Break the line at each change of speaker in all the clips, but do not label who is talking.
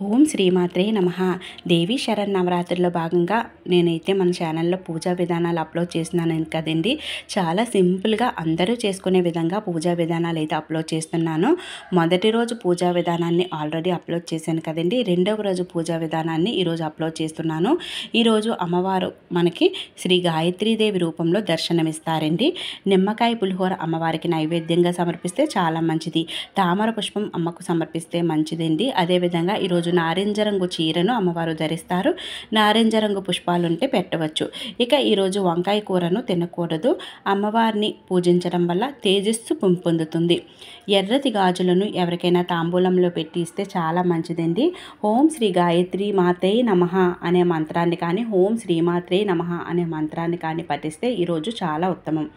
ఓం శ్రీమాత్రే నమః. దేవి శరన్నవరాత్రిలో భాగంగా నేనైతే మన ఛానల్లో పూజా విధానాలు అప్లోడ్ చేస్తున్నాను కదండి. చాలా సింపుల్గా అందరూ చేసుకునే విధంగా పూజా విధానాలు అయితే అప్లోడ్ చేస్తున్నాను. మొదటి రోజు పూజా విధానాన్ని ఆల్రెడీ అప్లోడ్ చేశాను కదండి. రెండవ రోజు పూజా విధానాన్ని ఈరోజు అప్లోడ్ చేస్తున్నాను. ఈరోజు అమ్మవారు మనకి శ్రీ గాయత్రీదేవి రూపంలో దర్శనమిస్తారండి. నిమ్మకాయ పులిహోర అమ్మవారికి నైవేద్యంగా సమర్పిస్తే చాలా మంచిది. తామర పుష్పం అమ్మకు సమర్పిస్తే మంచిదండి. అదేవిధంగా ఈరోజు నారింజ రంగు చీరను అమ్మవారు ధరిస్తారు. నారింజ రంగు పుష్పాలు ఉంటే పెట్టవచ్చు. ఇక ఈరోజు వంకాయ కూరను తినకూడదు. అమ్మవారిని పూజించడం వల్ల తేజస్సు పొందుతుంది. ఎర్రటి గాజులను ఎవరికైనా తాంబూలంలో పెట్టి ఇస్తే చాలా మంచిదండి. ఓం శ్రీ గాయత్రీ మాతే నమః అనే మంత్రాన్ని కానీ, ఓం శ్రీమాత్రే నమః అనే మంత్రాన్ని కానీ పఠిస్తే ఈరోజు చాలా ఉత్తమం.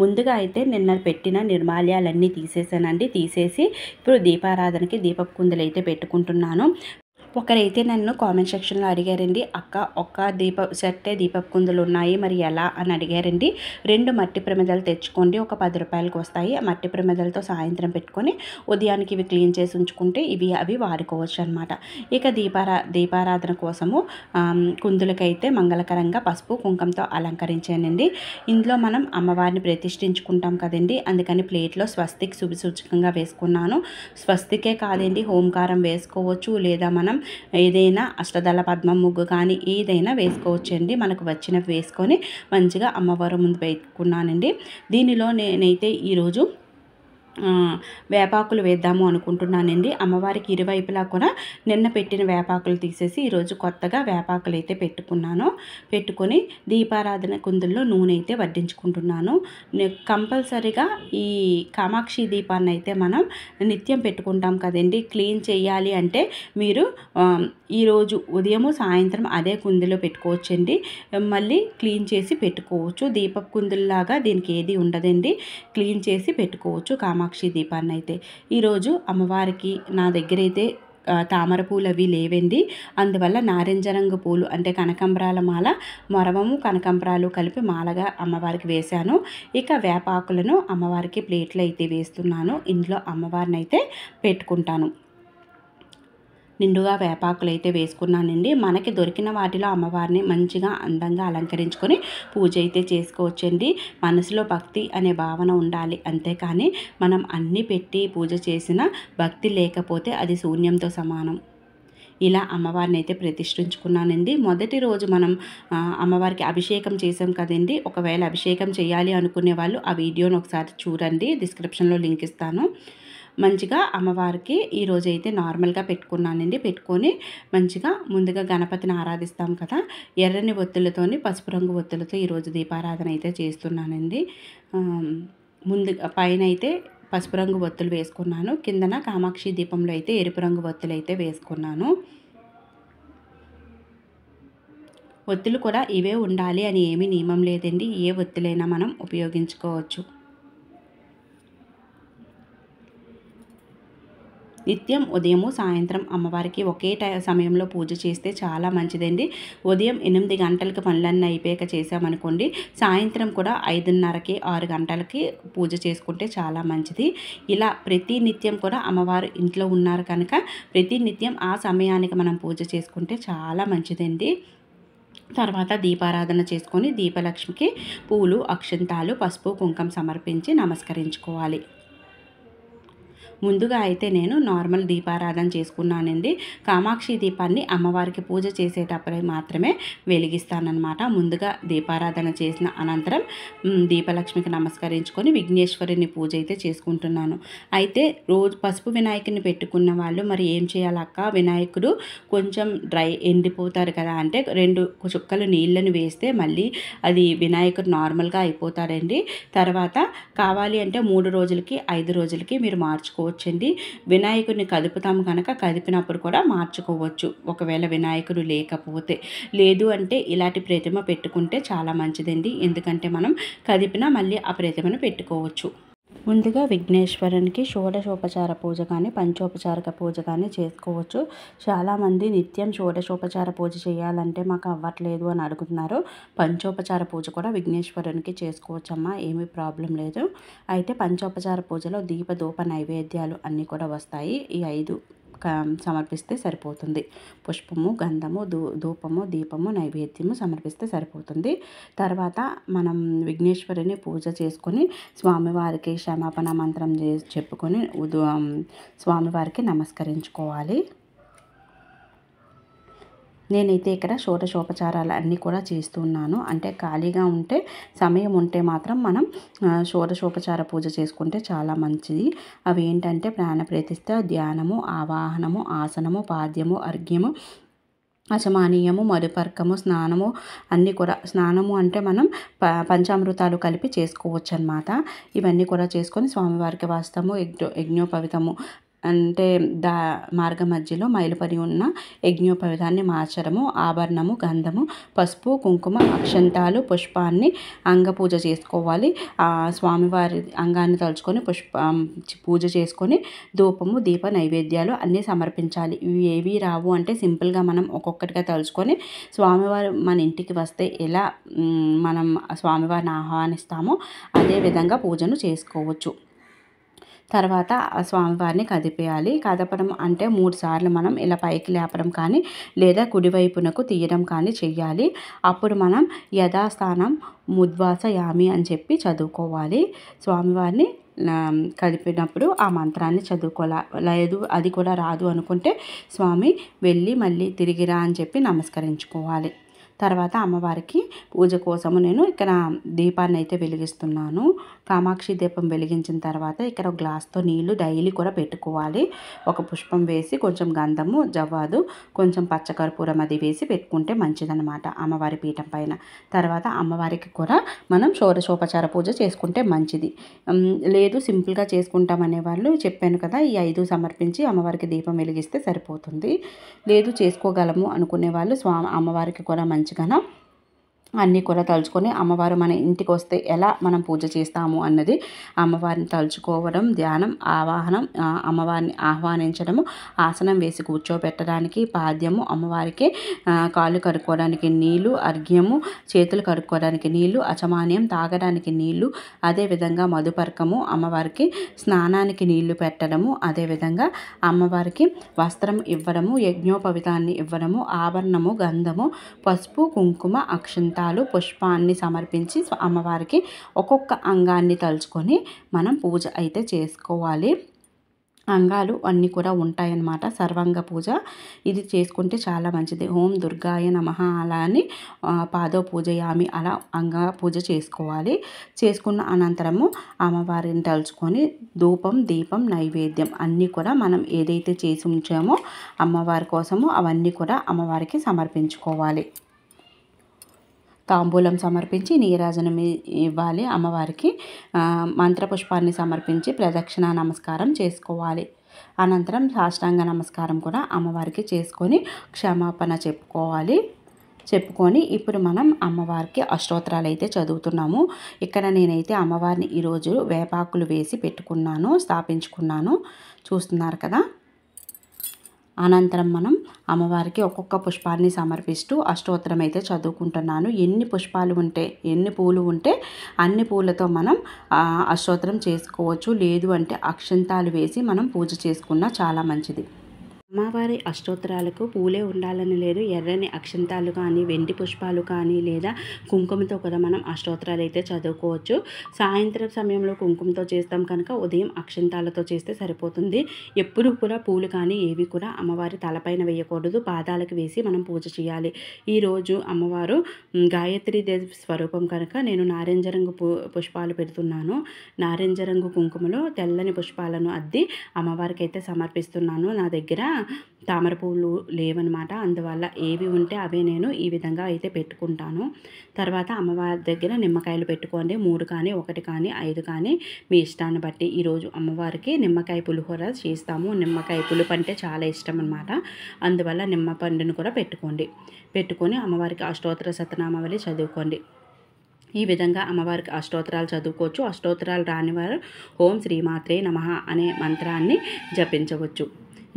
ముందుగా అయితే నిన్న పెట్టిన నిర్మాల్యాలన్నీ తీసేసానండి. తీసేసి ఇప్పుడు దీపారాధనకి దీపపు కుందులు అయితే పెట్టుకుంటున్నాను. ఒకరైతే నన్ను కామెంట్ సెక్షన్లో అడిగారండి, అక్క ఒక్క దీపపు కుందులు ఉన్నాయి మరి ఎలా అని అడిగారండి. 2 మట్టి ప్రమిదలు తెచ్చుకోండి, ఒక 10 రూపాయలకు వస్తాయి. ఆ మట్టి ప్రమిదలతో సాయంత్రం పెట్టుకొని ఉదయానికి ఇవి క్లీన్ చేసి ఉంచుకుంటే అవి వాడుకోవచ్చు అనమాట. ఇక దీపారాధన కోసము కుందులకైతే మంగళకరంగా పసుపు కుంకంతో అలంకరించానండి. ఇందులో మనం అమ్మవారిని ప్రతిష్ఠించుకుంటాం కదండి, అందుకని ప్లేట్లో స్వస్తిక్ శుభసూచకంగా వేసుకున్నాను. స్వస్తికే కాదండి, ఓంకారం వేసుకోవచ్చు, లేదా మనం ఏదైనా అష్టదళ పద్మం ముగ్గు కానీ ఏదైనా వేసుకోవచ్చండి. మనకు వచ్చినవి వేసుకొని మంచిగా అమ్మవారి ముందు పెట్టుకున్నానండి. దీనిలో నేనైతే ఈరోజు వేపాకులు వేద్దాము అనుకుంటున్నానండి. అమ్మవారికి ఇరువైపులా కూడా నిన్న పెట్టిన వేపాకులు తీసేసి ఈరోజు కొత్తగా వేపాకులు అయితే పెట్టుకొని దీపారాధన కుందుల్లో నూనె అయితే వడ్డించుకుంటున్నాను. కంపల్సరిగా ఈ కామాక్షి దీపాన్ని అయితే మనం నిత్యం పెట్టుకుంటాం కదండి. క్లీన్ చేయాలి అంటే మీరు ఈరోజు ఉదయము సాయంత్రం అదే కుందులో పెట్టుకోవచ్చండి. మళ్ళీ క్లీన్ చేసి పెట్టుకోవచ్చు. దీపపు కుందుల్లాగా దీనికి ఏది ఉండదండి. క్లీన్ చేసి పెట్టుకోవచ్చు కామాక్షి దీపాన్ని అయితే. ఈరోజు అమ్మవారికి నా దగ్గర అయితే తామర పూలు అవి లేవండి. అందువల్ల నారింజ రంగు పూలు అంటే కనకంబరాల మాల, మొరవము కనకంబరాలు కలిపి మాలగా అమ్మవారికి వేశాను. ఇక వేపాకులను అమ్మవారికి ప్లేట్లో అయితే వేస్తున్నాను. ఇంట్లో అమ్మవారిని అయితే పెట్టుకుంటాను. నిండుగా వేపాకులు అయితే వేసుకున్నానండి. మనకి దొరికిన వాటిలో అమ్మవారిని మంచిగా అందంగా అలంకరించుకొని పూజ అయితే చేసుకోవచ్చండి. మనసులో భక్తి అనే భావన ఉండాలి. అంతేకాని మనం అన్నీ పెట్టి పూజ చేసిన భక్తి లేకపోతే అది శూన్యంతో సమానం. ఇలా అమ్మవారిని అయితే ప్రతిష్ఠించుకున్నానండి. మొదటి రోజు మనం అమ్మవారికి అభిషేకం చేసాం కదండి. ఒకవేళ అభిషేకం చేయాలి అనుకునే వాళ్ళు ఆ వీడియోని ఒకసారి చూడండి, డిస్క్రిప్షన్లో లింక్ ఇస్తాను. మంచిగా అమ్మవారికి ఈరోజు అయితే నార్మల్గా పెట్టుకున్నానండి. పెట్టుకొని మంచిగా ముందుగా గణపతిని ఆరాధిస్తాం కదా, ఎర్రని ఒత్తులతోని పసుపు రంగు ఒత్తులతో ఈరోజు దీపారాధన అయితే చేస్తున్నానండి. ముందుగా పైన అయితే పసుపు రంగు ఒత్తులు వేసుకున్నాను. కిందన కామాక్షి దీపంలో అయితే ఎరుపు రంగు ఒత్తులు అయితే వేసుకున్నాను. ఒత్తులు కూడా ఇవే ఉండాలి అని ఏమీ నియమం లేదండి. ఏ ఒత్తులైనా మనం ఉపయోగించుకోవచ్చు. నిత్యం ఉదయము సాయంత్రం అమ్మవారికి ఒకే సమయంలో పూజ చేస్తే చాలా మంచిదండి. ఉదయం 8 గంటలకు పనులన్నీ అయిపోయాక చేసామనుకోండి, సాయంత్రం కూడా 5:30కి 6 గంటలకి పూజ చేసుకుంటే చాలా మంచిది. ఇలా ప్రతి నిత్యం కూడా అమ్మవారు ఇంట్లో ఉన్నారు కనుక ప్రతి నిత్యం ఆ సమయానికి మనం పూజ చేసుకుంటే చాలా మంచిదండి. తర్వాత దీపారాధన చేసుకొని దీపలక్ష్మికి పూలు, అక్షంతాలు, పసుపు, కుంకం సమర్పించి నమస్కరించుకోవాలి. ముందుగా అయితే నేను నార్మల్ దీపారాధన చేసుకున్నానండి. కామాక్షి దీపాన్ని అమ్మవారికి పూజ చేసేటప్పుడు మాత్రమే వెలిగిస్తానన్నమాట. ముందుగా దీపారాధన చేసిన అనంతరం దీపలక్ష్మికి నమస్కరించుకొని విఘ్నేశ్వరుని పూజ అయితే చేసుకుంటున్నాను. అయితే రోజు పసుపు వినాయకుడిని పెట్టుకున్న వాళ్ళు మరి ఏం చేయాలక్క, వినాయకుడు కొంచెం ఎండిపోతారు కదా అంటే 2 చుక్కలు నీళ్ళని వేస్తే మళ్ళీ అది వినాయకుడు నార్మల్గా అయిపోతారండి. తర్వాత కావాలి అంటే 3 రోజులకి 5 రోజులకి మీరు మార్చుకోవచ్చండి. వినాయకుడిని కదుపుతాము కనుక కదిపినప్పుడు కూడా మార్చుకోవచ్చు. ఒకవేళ వినాయకుడు లేకపోతే, లేదు అంటే ఇలాంటి ప్రతిమ పెట్టుకుంటే చాలా మంచిదండి. ఎందుకంటే మనం కదిపినా మళ్ళీ ఆ ప్రతిమను పెట్టుకోవచ్చు. ముందుగా విఘ్నేశ్వరునికి షోడశోపచార పూజ కానీ పంచోపచారక పూజ కానీ చేసుకోవచ్చు. చాలామంది నిత్యం షోడశోపచార పూజ చేయాలంటే మాకు అవ్వట్లేదు అని అడుగుతున్నారు. పంచోపచార పూజ కూడా విఘ్నేశ్వరునికి చేసుకోవచ్చమ్మా, ఏమీ ప్రాబ్లం లేదు. అయితే పంచోపచార పూజలో దీప ధూప నైవేద్యాలు అన్నీ కూడా వస్తాయి. ఈ 5 సమర్పిస్తే సరిపోతుంది. పుష్పము, గంధము, ధూపము, దీపము, నైవేద్యము సమర్పిస్తే సరిపోతుంది. తర్వాత మనం విఘ్నేశ్వరుని పూజ చేసుకొని స్వామివారికి క్షమాపణ మంత్రం చెప్పుకొని స్వామివారికి నమస్కరించుకోవాలి. నేనైతే ఇక్కడ షోడశోపచారాలు అన్నీ కూడా చేస్తున్నాను. అంటే ఖాళీగా ఉంటే, సమయం ఉంటే మాత్రం మనం షోడశోపచార పూజ చేసుకుంటే చాలా మంచిది. అవి ఏంటంటే ప్రాణప్రతిష్ఠ, ధ్యానము, ఆవాహనము, ఆసనము, పాద్యము, అర్ఘ్యము, అచమానీయము, మరుపర్కము, స్నానము అన్నీ కూడా. స్నానము అంటే మనం పంచామృతాలు కలిపి చేసుకోవచ్చు అన్నమాట. ఇవన్నీ కూడా చేసుకొని స్వామివారికి వాస్తము, యజ్ఞోపవితము అంటే మార్గ మధ్యలో మైలుపడి ఉన్న యజ్ఞోపవితాన్ని మార్చడము, ఆభరణము, గంధము, పసుపు, కుంకుమ, అక్షంతాలు, పుష్పాన్ని అంగపూజ చేసుకోవాలి. స్వామివారి అంగాన్ని తలుచుకొని పూజ చేసుకొని ధూపము, దీప నైవేద్యాలు అన్నీ సమర్పించాలి. ఇవి ఏవి రావు అంటే సింపుల్గా మనం ఒక్కొక్కటిగా తలుచుకొని స్వామివారు మన ఇంటికి వస్తే ఎలా మనం స్వామివారిని ఆహ్వానిస్తామో అదే విధంగా పూజను చేసుకోవచ్చు. తర్వాత ఆ స్వామివారిని కదిపేయాలి. కదపడం అంటే 3 సార్లు మనం ఇలా పైకి లేపడం కానీ లేదా కుడివైపునకు తీయడం కానీ చెయ్యాలి. అప్పుడు మనం యథాస్థానం ముద్వాసయామి అని చెప్పి చదువుకోవాలి. స్వామివారిని కదిపినప్పుడు ఆ మంత్రాన్ని లేదు అది కూడా రాదు అనుకుంటే స్వామి వెళ్ళి మళ్ళీ తిరిగిరా అని చెప్పి నమస్కరించుకోవాలి. తర్వాత అమ్మవారికి పూజ కోసము నేను ఇక్కడ దీపాన్ని అయితే వెలిగిస్తున్నాను. కామాక్షి దీపం వెలిగించిన తర్వాత ఇక్కడ గ్లాస్తో నీళ్లు డైలీ కూడా పెట్టుకోవాలి. ఒక పుష్పం వేసి కొంచెం గంధము, జవ్వాదు, కొంచెం పచ్చకర్పూరం అది వేసి పెట్టుకుంటే మంచిదన్నమాట అమ్మవారి పీఠం పైన. తర్వాత అమ్మవారికి కూడా మనం షోడశోపచార పూజ చేసుకుంటే మంచిది. లేదు సింపుల్గా చేసుకుంటామనే వాళ్ళు చెప్పాను కదా, ఈ 5 సమర్పించి అమ్మవారికి దీపం వెలిగిస్తే సరిపోతుంది. లేదు చేసుకోగలము అనుకునే వాళ్ళు అమ్మవారికి కూడా మంచిగా అన్నీ కూడా తలుచుకొని అమ్మవారు మన ఇంటికి వస్తే ఎలా మనం పూజ చేస్తాము అన్నది అమ్మవారిని తలుచుకోవడం, ధ్యానం, ఆవాహనం, అమ్మవారిని ఆహ్వానించడము, ఆసనం వేసి కూర్చోబెట్టడానికి, పాద్యము, అమ్మవారికి కాళ్ళు కడుక్కోవడానికి నీళ్లు, అర్ఘ్యము, చేతులు కడుక్కోవడానికి నీళ్లు, అచమాన్యం తాగడానికి నీళ్లు, అదేవిధంగా మధుపర్కము, అమ్మవారికి స్నానానికి నీళ్లు పెట్టడము, అదేవిధంగా అమ్మవారికి వస్త్రం ఇవ్వడము, యజ్ఞోపవితాన్ని ఇవ్వడము, ఆభరణము, గంధము, పసుపు, కుంకుమ, అక్షంతాలు, పుష్పాన్ని సమర్పించి అమ్మవారికి ఒక్కొక్క అంగాన్ని తలుచుకొని మనం పూజ అయితే చేసుకోవాలి. అంగాలు అన్నీ కూడా ఉంటాయన్నమాట. సర్వాంగ పూజ ఇది చేసుకుంటే చాలా మంచిది. ఓం దుర్గాయ నమః అలా అని పాదో పూజయామి అలా అంగ పూజ చేసుకోవాలి. చేసుకున్న అనంతరము అమ్మవారిని తలుచుకొని ధూపం, దీపం, నైవేద్యం అన్నీ కూడా మనం ఏదైతే చేసి ఉంచామో అమ్మవారి కోసము అవన్నీ కూడా అమ్మవారికి సమర్పించుకోవాలి. తాంబూలం సమర్పించి నీరాజనం ఇవ్వాలి అమ్మవారికి. మంత్రపుష్పాన్ని సమర్పించి ప్రదక్షిణ నమస్కారం చేసుకోవాలి. అనంతరం సాష్టాంగ నమస్కారం కూడా అమ్మవారికి చేసుకొని క్షమాపణ చెప్పుకొని ఇప్పుడు మనం అమ్మవారికి అష్టోత్తరాలు అయితే చదువుతున్నాము. ఇక్కడ నేనైతే అమ్మవారిని ఈరోజు వేపాకులు వేసి స్థాపించుకున్నాను. చూస్తున్నారు కదా. అనంతరం మనం అమ్మవారికి ఒక్కొక్క పుష్పాన్ని సమర్పిస్తూ అష్టోత్తరం అయితే చదువుకుంటున్నాను. ఎన్ని పూలు ఉంటే అన్ని పూలతో మనం అష్టోత్తరం చేసుకోవచ్చు. లేదు అంటే అక్షంతాలు వేసి మనం పూజ చేసుకున్నా చాలా మంచిది. అమ్మవారి అష్టోత్తరాలకు పూలే ఉండాలని లేదు. ఎర్రని అక్షంతాలు కానీ, వెండి పుష్పాలు కానీ, లేదా కుంకుమతో కూడా మనం అష్టోత్తరాలు అయితే చదువుకోవచ్చు. సాయంత్రం సమయంలో కుంకుమతో చేస్తాం కనుక ఉదయం అక్షంతాలతో చేస్తే సరిపోతుంది. ఎప్పుడు కూడా పూలు కానీ ఏవి కూడా అమ్మవారి తలపైన వేయకూడదు. పాదాలకు వేసి మనం పూజ చేయాలి. ఈరోజు అమ్మవారు గాయత్రీదేవి స్వరూపం కనుక నేను నారింజ రంగు పుష్పాలు పెడుతున్నాను. నారింజ రంగు కుంకుమలో తెల్లని పుష్పాలను అద్ది అమ్మవారికి అయితే సమర్పిస్తున్నాను. నా దగ్గర తామర పువ్వులు లేవన్నమాట. అందువల్ల ఏవి ఉంటే అవే నేను ఈ విధంగా అయితే పెట్టుకుంటాను. తర్వాత అమ్మవారి దగ్గర నిమ్మకాయలు పెట్టుకోండి. 3 కానీ 1 కానీ 5 కానీ మీ ఇష్టాన్ని బట్టి. ఈరోజు అమ్మవారికి నిమ్మకాయ పులిహోర చేస్తాము. నిమ్మకాయ పులుపు అంటే చాలా ఇష్టం అన్నమాట. అందువల్ల నిమ్మ పండును కూడా పెట్టుకొని అమ్మవారికి అష్టోత్తర శతనామావళి చదువుకోండి. ఈ విధంగా అమ్మవారికి అష్టోత్తరాలు చదువుకోవచ్చు. అష్టోత్తరాలు రాని వారు ఓం శ్రీమాత్రే నమః అనే మంత్రాన్ని జపించవచ్చు.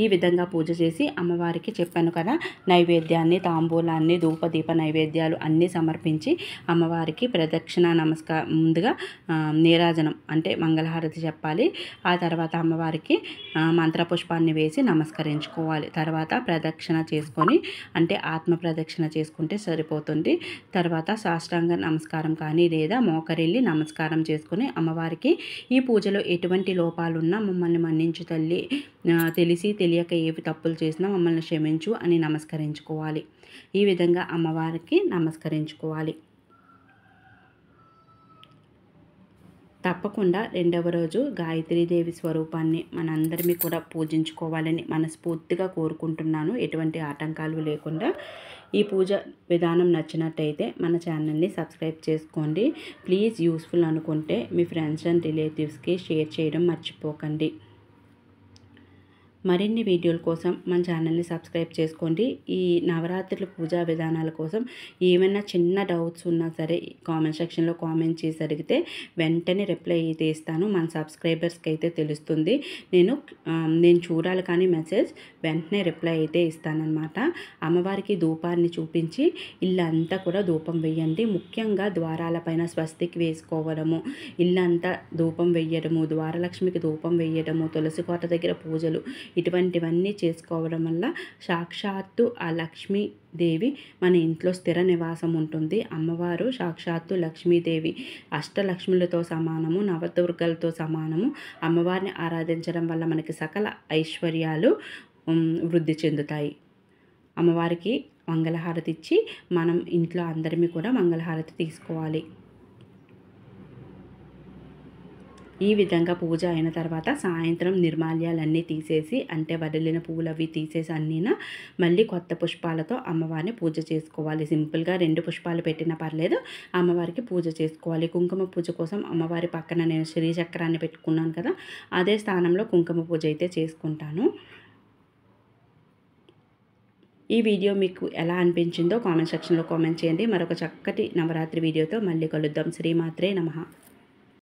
ఈ విధంగా పూజ చేసి అమ్మవారికి చెప్పాను కదా, నైవేద్యాన్ని, తాంబూలాన్ని, ధూపదీప నైవేద్యాలు అన్నీ సమర్పించి అమ్మవారికి ప్రదక్షిణ ముందుగా నీరాజనం అంటే మంగళహారతి చెప్పాలి. ఆ తర్వాత అమ్మవారికి మంత్రపుష్పాన్ని వేసి నమస్కరించుకోవాలి. తర్వాత ప్రదక్షిణ చేసుకొని అంటే ఆత్మ ప్రదక్షిణ చేసుకుంటే సరిపోతుంది. తర్వాత సాష్టాంగ నమస్కారం కానీ లేదా మోకరిల్లి నమస్కారం చేసుకొని అమ్మవారికి ఈ పూజలో ఎటువంటి లోపాలున్నా మమ్మల్ని మన్నించు తల్లి, తెలిసి తెలియక ఏవి తప్పులు చేసినా మమ్మల్ని క్షమించు అని నమస్కరించుకోవాలి. ఈ విధంగా అమ్మవారికి నమస్కరించుకోవాలి. తప్పకుండా రెండవ రోజు గాయత్రీదేవి స్వరూపాన్ని మనందరినీ కూడా పూజించుకోవాలని మనస్ఫూర్తిగా కోరుకుంటున్నాను, ఎటువంటి ఆటంకాలు లేకుండా. ఈ పూజ విధానం నచ్చినట్టయితే మన ఛానల్ని సబ్స్క్రైబ్ చేసుకోండి. ప్లీజ్ యూస్ఫుల్ అనుకుంటే మీ ఫ్రెండ్స్ అండ్ రిలేటివ్స్కి షేర్ చేయడం మర్చిపోకండి. మరిన్ని వీడియోల కోసం మన ఛానల్ని సబ్స్క్రైబ్ చేసుకోండి. ఈ నవరాత్రుల పూజా విధానాల కోసం ఏమైనా చిన్న డౌట్స్ ఉన్నా సరే కామెంట్ సెక్షన్లో కామెంట్ చేసి అడిగితే వెంటనే రిప్లై అయితే ఇస్తాను. మన సబ్స్క్రైబర్స్కి అయితే తెలుస్తుంది. నేను చూడాలి కానీ మెసేజ్ వెంటనే రిప్లై అయితే ఇస్తానన్నమాట. అమ్మవారికి ధూపాన్ని చూపించి ఇల్లంతా కూడా ధూపం వేయండి. ముఖ్యంగా ద్వారాలపైన స్వస్తికి వేసుకోవడము, ఇల్లంతా ధూపం వేయడము, ద్వారలక్ష్మికి ధూపం వేయడము, తులసి కోట దగ్గర పూజలు ఇటువంటివన్నీ చేసుకోవడం వల్ల సాక్షాత్తు ఆ లక్ష్మీదేవి మన ఇంట్లో స్థిర నివాసం ఉంటుంది. అమ్మవారు సాక్షాత్తు లక్ష్మీదేవి, అష్టలక్ష్ములతో సమానము, నవదుర్గలతో సమానము. అమ్మవారిని ఆరాధించడం వల్ల మనకి సకల ఐశ్వర్యాలు వృద్ధి చెందుతాయి. అమ్మవారికి మంగళహారతి ఇచ్చి మనం ఇంట్లో అందరిమీ కూడా మంగళహారతి తీసుకోవాలి. ఈ విధంగా పూజ అయిన తర్వాత సాయంత్రం నిర్మాల్యాలన్నీ తీసేసి అంటే వదిలిన పువ్వులు అవి తీసేసి అన్నీనా మళ్ళీ కొత్త పుష్పాలతో అమ్మవారిని పూజ చేసుకోవాలి. సింపుల్గా 2 పుష్పాలు పెట్టినా పర్లేదు, అమ్మవారికి పూజ చేసుకోవాలి. కుంకుమ పూజ కోసం అమ్మవారి పక్కన నేను శ్రీచక్రాన్ని పెట్టుకున్నాను కదా, అదే స్థానంలో కుంకుమ పూజ అయితే చేసుకుంటాను. ఈ వీడియో మీకు ఎలా అనిపించిందో కామెంట్ సెక్షన్లో కామెంట్ చేయండి. మరొక చక్కటి నవరాత్రి వీడియోతో మళ్ళీ కలుద్దాం. శ్రీమాత్రే నమః.